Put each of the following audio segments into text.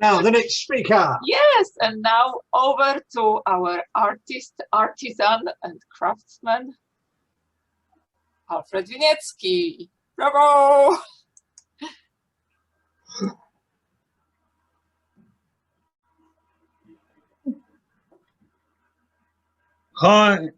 Now, the next speaker. Yes, and now over to our artist, artisan and craftsman, Alfred Winiecki. Bravo! Hi.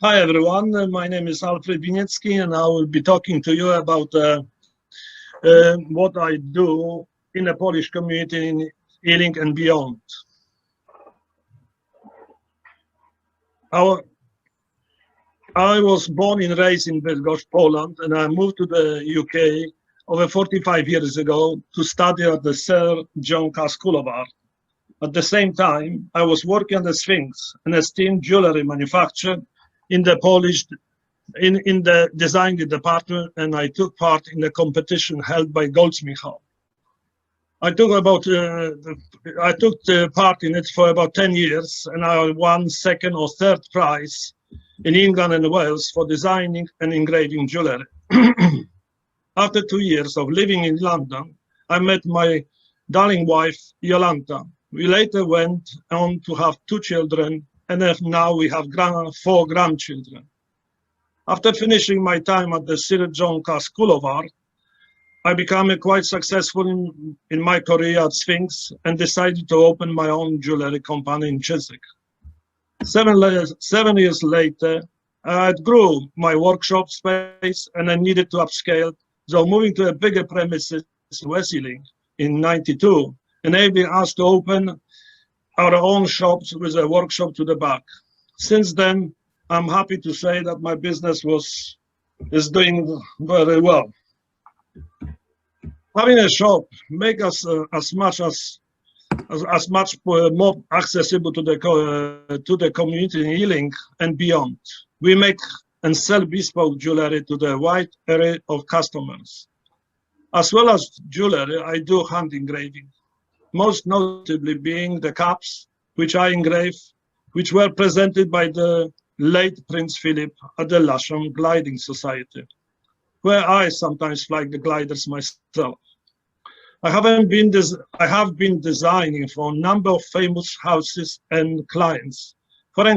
Hi everyone, my name is Alfred Winiecki and I will be talking to you about what I do in the Polish community in Ealing and beyond. I was born and raised in Bydgoszcz, Poland, and I moved to the UK over 45 years ago to study at the Sir John Carr School of Art. At the same time, I was working at the Sphinx, an esteemed jewellery manufacturer in the Polish, in the design department, and I took part in the competition held by Goldsmith Hall. I took part in it for about 10 years, and I won second or third prize in England and Wales for designing and engraving jewellery. After 2 years of living in London, I met my darling wife, Jolanta. We later went on to have 2 children, and now we have 4 grandchildren. After finishing my time at the Sir John Carr School of Art, I became quite successful in my career at Sphinx and decided to open my own jewellery company in Chiswick. 7 years later, I outgrew my workshop space and I needed to upscale, so moving to a bigger premises in West Ealing in '92, enabling us to open our own shops with a workshop to the back. Since then, I'm happy to say that my business is doing very well. Having a shop makes us as much more accessible to the community in Ealing and beyond. We make and sell bespoke jewellery to the wide array of customers. As well as jewellery, I do hand engraving, most notably being the caps which I engrave, which were presented by the late Prince Philip at the Lasham Gliding Society, where I sometimes fly the gliders myself. I have been designing for a number of famous houses and clients. For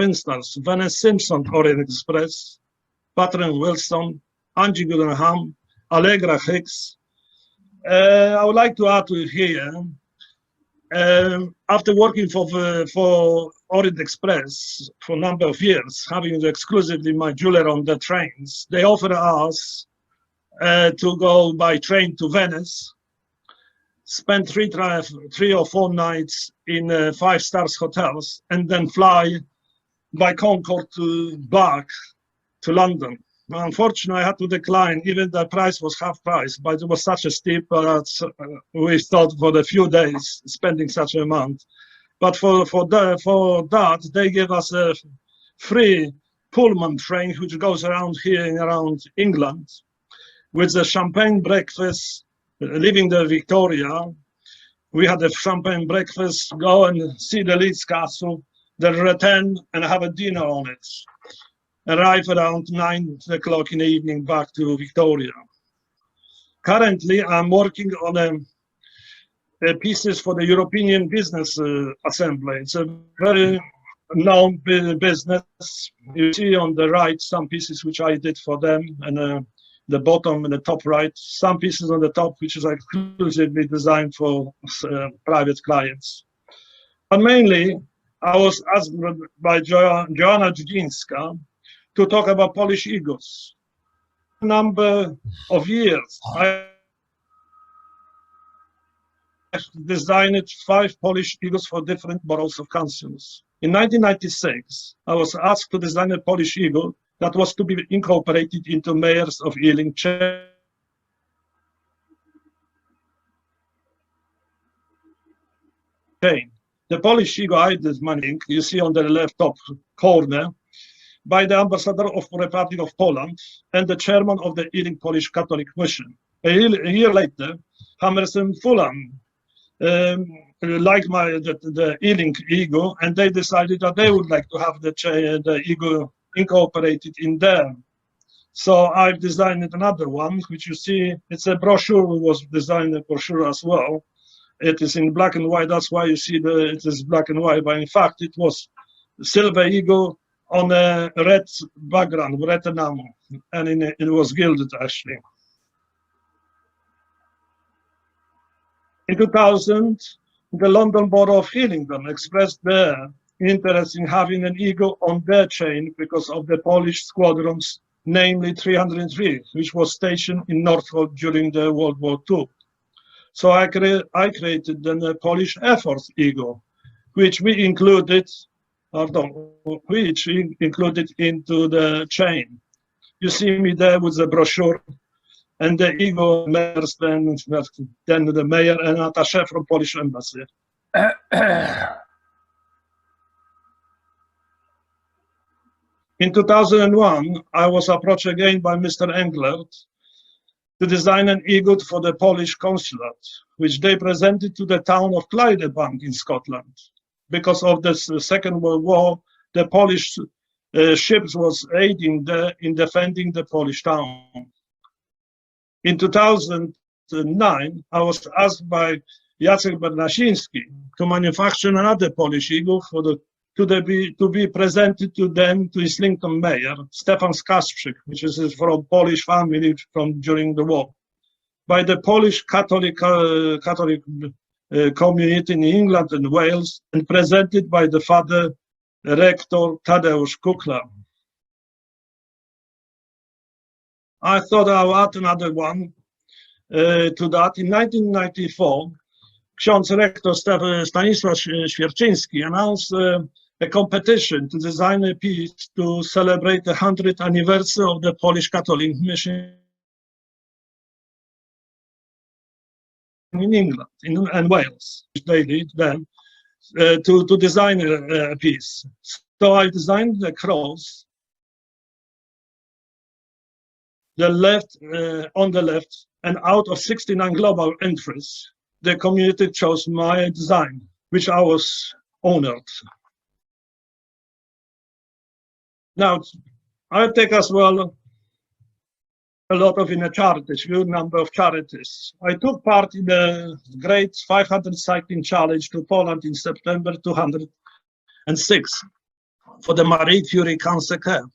instance, Venice Simpson Orient Express, Patron Wilson, Angie Goodenham, Allegra Hicks. I would like to add to here, after working for Orient Express for a number of years, having exclusively my jewellery on the trains, they offered us to go by train to Venice, spend 3 or 4 nights in 5-star hotels, and then fly by Concorde back to London. Unfortunately, I had to decline, even the price was half price, but it was such a steep, we thought for the few days spending such an amount. But for that, they gave us a free Pullman train, which goes around here and around England, with a champagne breakfast, leaving the Victoria. We had a champagne breakfast, go and see the Leeds Castle, then return and have a dinner on it. Arrive around 9 o'clock in the evening back to Victoria. Currently, I'm working on pieces for the European Business Assembly. It's a very known business. You see on the right some pieces which I did for them, and the bottom and the top right, some pieces on the top which is exclusively designed for private clients. But mainly, I was asked by Joanna Dziudzińska to talk about Polish eagles. A number of years, I designed 5 Polish eagles for different boroughs of councils. In 1996, I was asked to design a Polish eagle that was to be incorporated into mayors of Ealing chain. The Polish eagle I designed, you see on the left top corner, by the ambassador of the Republic of Poland and the chairman of the Ealing Polish Catholic Mission. A year later, Hammerson Fulham liked the Ealing eagle, and they decided that they would like to have the eagle incorporated in their So I've designed another one, which you see, it's a brochure, was designed a brochure as well. It is in black and white, that's why you see it is black and white, but in fact it was silver eagle on a red background, red enamel, and it was gilded actually. In 2000, the London Borough of Hillingdon expressed their interest in having an eagle on their chain because of the Polish squadrons, namely 303, which was stationed in Norfolk during the World War II. So I created then a Polish Air Force eagle, which we included, into the chain. You see me there with the brochure, and the eagle mayors, then the mayor and attaché from Polish embassy. In 2001, I was approached again by Mr. Englert to design an eagle for the Polish consulate, which they presented to the town of Clydebank in Scotland. Because of the Second World War, the Polish ships was aiding in defending the Polish town. In 2009, I was asked by Jacek Bernasiński to manufacture another Polish eagle to be presented to Islington mayor, Stefan Kasprzyk, which is from Polish family from during the war, by the Polish Catholic community in England and Wales, and presented by the Father Rector Tadeusz Kukla. I thought I'll add another one to that. In 1994, Ksiądz Rektor Stanisław Świerczyński announced a competition to design a piece to celebrate the 100th anniversary of the Polish Catholic mission in England and Wales, which they did then, to design a piece. So I designed the cross, on the left, and out of 69 global entries, the community chose my design, which I was honored. Now, I take as well a lot of charities, huge number of charities. I took part in the Great 500 Cycling Challenge to Poland in September 2006 for the Marie Curie Cancer Care.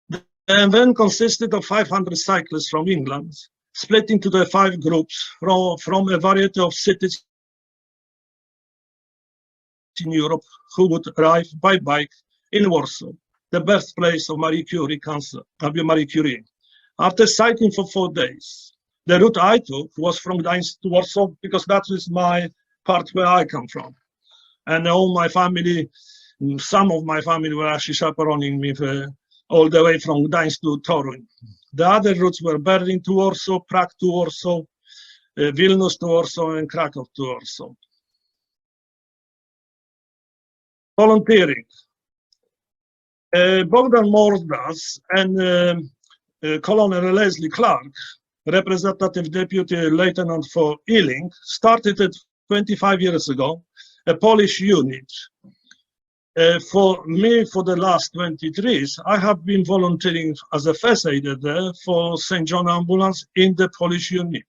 The event consisted of 500 cyclists from England, split into the 5 groups from a variety of cities in Europe, who would arrive by bike in Warsaw, the birthplace of Marie Curie Marie Curie. After cycling for 4 days, the route I took was from Gdańsk to Warsaw, because that is my part where I come from. And all my family, some of my family were actually chaperoning me all the way from Gdańsk to Toruń. The other routes were Berlin to Warsaw, Prague to Warsaw, Vilnius to Warsaw, and Krakow to Warsaw. Volunteering. Bogdan Mordas and Colonel Leslie Clark, representative deputy lieutenant for Ealing, started it 25 years ago, a Polish unit. For me, for the last 23 years, I have been volunteering as a first aider there for St. John Ambulance in the Polish unit.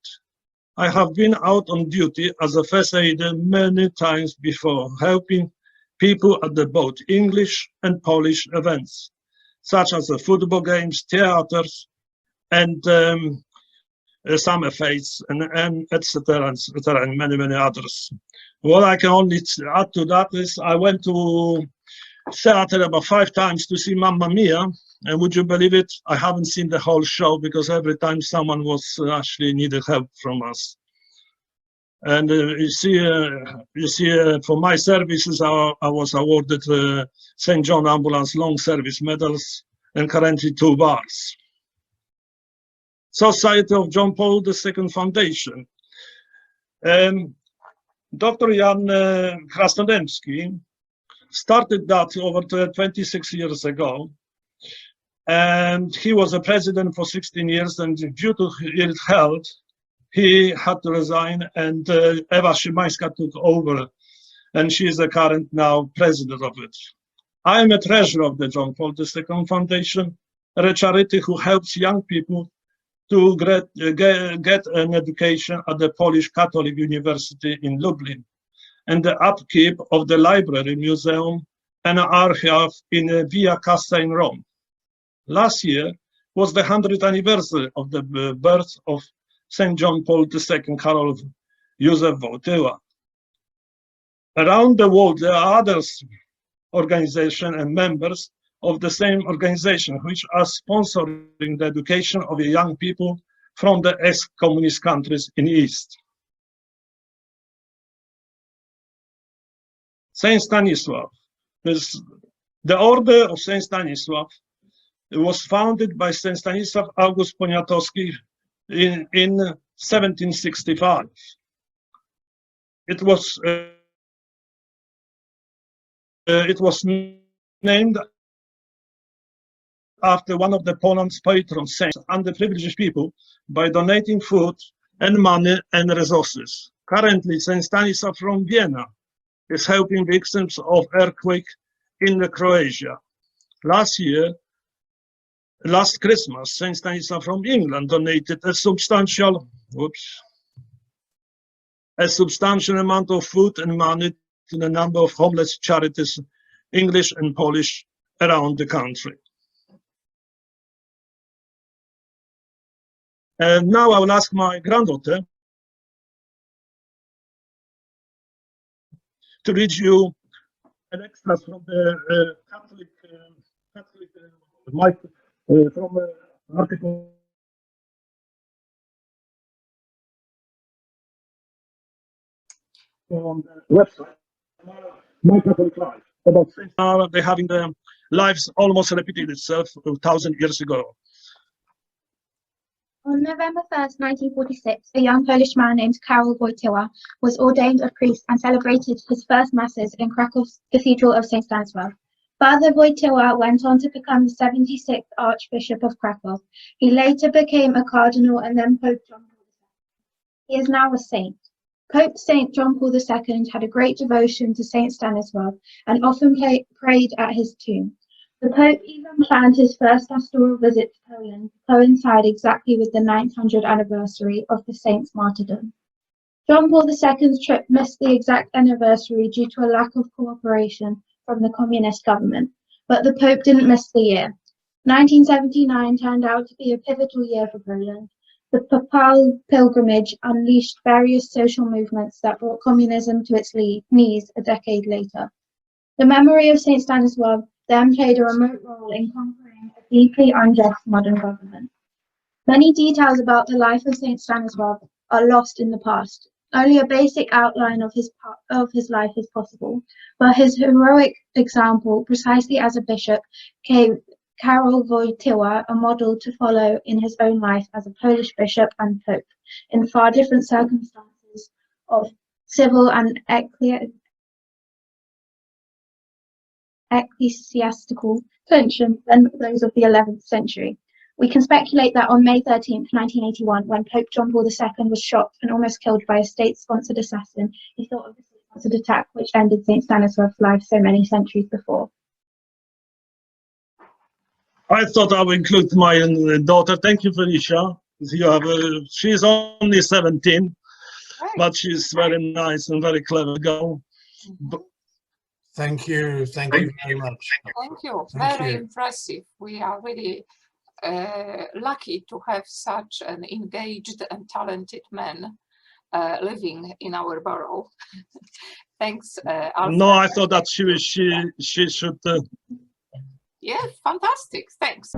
I have been out on duty as a first aider many times before, helping people at the both English and Polish events, such as the football games, theaters, and summer fetes, and etc., and many, many others. What I can only add to that is I went to theater about 5 times to see Mamma Mia, and would you believe it, I haven't seen the whole show because every time someone was actually needed help from us. And you see, for my services, I was awarded St. John Ambulance Long Service Medals and currently 2 bars. Society of John Paul II Foundation. Dr. Jan Krasnodębski started that over 26 years ago, and he was a president for 16 years, and due to ill health, he had to resign, and Ewa Szymańska took over, and she is the current now president of it. I am a treasurer of the John Paul II Foundation, a charity who helps young people to get an education at the Polish Catholic University in Lublin, and the upkeep of the library, museum, and archive in Via Cassa in Rome. Last year was the 100th anniversary of the birth of St. John Paul II, Karol Józef Wojtyła. Around the world, there are other organizations and members of the same organization which are sponsoring the education of the young people from the ex-communist countries in the East. Saint Stanislav. The Order of Saint Stanislav was founded by Saint Stanislav August Poniatowski in 1765. It was named after one of the Poland's patron saints and the privileged people by donating food and money and resources. Currently, Saint Stanislav from Vienna is helping victims of earthquake in Croatia. Last Christmas, Saint Stanislav from England donated a substantial amount of food and money to the number of homeless charities, English and Polish, around the country. And now I will ask my granddaughter to read you an extract from the Catholic from an article on the website, My Catholic Life, about they having the lives almost repeated itself 1,000 years ago. On November 1st, 1946, a young Polish man named Karol Wojtyła was ordained a priest and celebrated his first masses in Krakow's Cathedral of St. Stanislav. Father Wojtyła went on to become the 76th Archbishop of Krakow. He later became a cardinal and then Pope John Paul II. He is now a saint. Pope St. John Paul II had a great devotion to St. Stanislav and often prayed at his tomb. The Pope even planned his first pastoral visit to Poland to coincide exactly with the 900th anniversary of the saint's martyrdom. John Paul II's trip missed the exact anniversary due to a lack of cooperation from the communist government, but the Pope didn't miss the year. 1979 turned out to be a pivotal year for Poland. The papal pilgrimage unleashed various social movements that brought communism to its knees a decade later. The memory of St. Stanislav then played a remote role in conquering a deeply unjust modern government. Many details about the life of St. Stanislav are lost in the past. Only a basic outline of his life is possible, but his heroic example, precisely as a bishop, gave Karol Wojtyła a model to follow in his own life as a Polish bishop and pope, in far different circumstances of civil and ecclesiastical tension than those of the 11th century. We can speculate that on May 13, 1981, when Pope John Paul II was shot and almost killed by a state-sponsored assassin, he thought of the state-sponsored attack which ended St. Stanislav's life so many centuries before. I thought I would include my daughter. Thank you, Felicia. She's only 17, but she's very nice and very clever girl. Thank you very much. Thank you. Very impressive. We are really lucky to have such an engaged and talented man living in our borough. Thanks, Alfred. No, I thought that she should. Yeah, fantastic. Thanks.